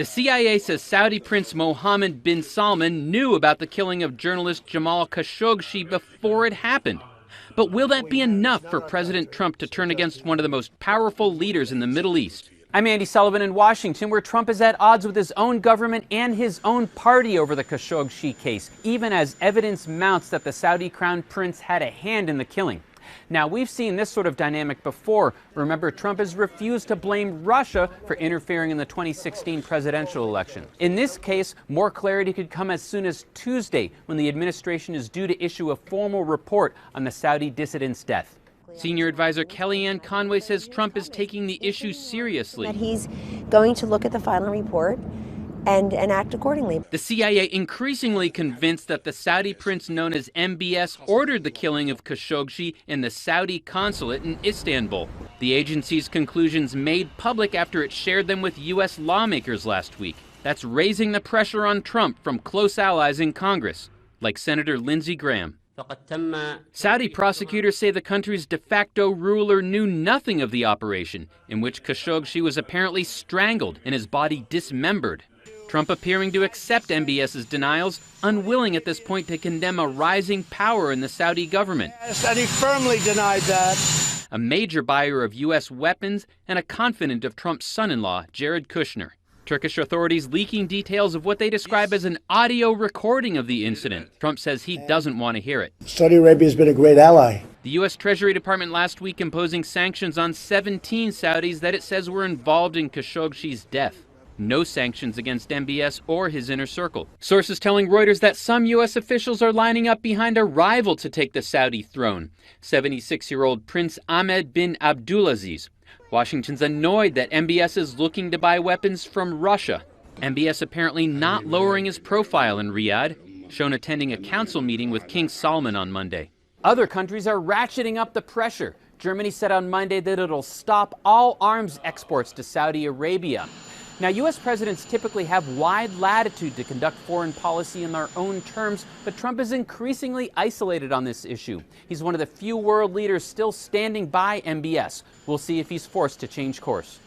The CIA says Saudi Prince Mohammed bin Salman knew about the killing of journalist Jamal Khashoggi before it happened. But will that be enough for President Trump to turn against one of the most powerful leaders in the Middle East? I'm Andy Sullivan in Washington, where Trump is at odds with his own government and his own party over the Khashoggi case, even as evidence mounts that the Saudi crown prince had a hand in the killing. Now, we've seen this sort of dynamic before. Remember, Trump has refused to blame Russia for interfering in the 2016 presidential election. In this case, more clarity could come as soon as Tuesday, when the administration is due to issue a formal report on the Saudi dissident's death. Senior advisor Kellyanne Conway says Trump is taking the issue seriously. That he's going to look at the final report and act accordingly. The CIA increasingly convinced that the Saudi prince known as MBS ordered the killing of Khashoggi in the Saudi consulate in Istanbul. The agency's conclusions made public after it shared them with U.S. lawmakers last week. That's raising the pressure on Trump from close allies in Congress, like Senator Lindsey Graham. Saudi prosecutors say the country's de facto ruler knew nothing of the operation, in which Khashoggi was apparently strangled and his body dismembered. Trump appearing to accept MBS's denials, unwilling at this point to condemn a rising power in the Saudi government. Yes, and he firmly denied that. A major buyer of U.S. weapons and a confidant of Trump's son-in-law, Jared Kushner. Turkish authorities leaking details of what they describe as an audio recording of the incident. Trump says he doesn't want to hear it. Saudi Arabia has been a great ally. The U.S. Treasury Department last week imposing sanctions on 17 Saudis that it says were involved in Khashoggi's death. No sanctions against MBS or his inner circle. Sources telling Reuters that some U.S. officials are lining up behind a rival to take the Saudi throne, 76-year-old Prince Ahmed bin Abdulaziz. Washington's annoyed that MBS is looking to buy weapons from Russia. MBS apparently not lowering his profile in Riyadh, shown attending a council meeting with King Salman on Monday. Other countries are ratcheting up the pressure. Germany said on Monday that it'll stop all arms exports to Saudi Arabia. Now, U.S. presidents typically have wide latitude to conduct foreign policy in their own terms, but Trump is increasingly isolated on this issue. He's one of the few world leaders still standing by MBS. We'll see if he's forced to change course.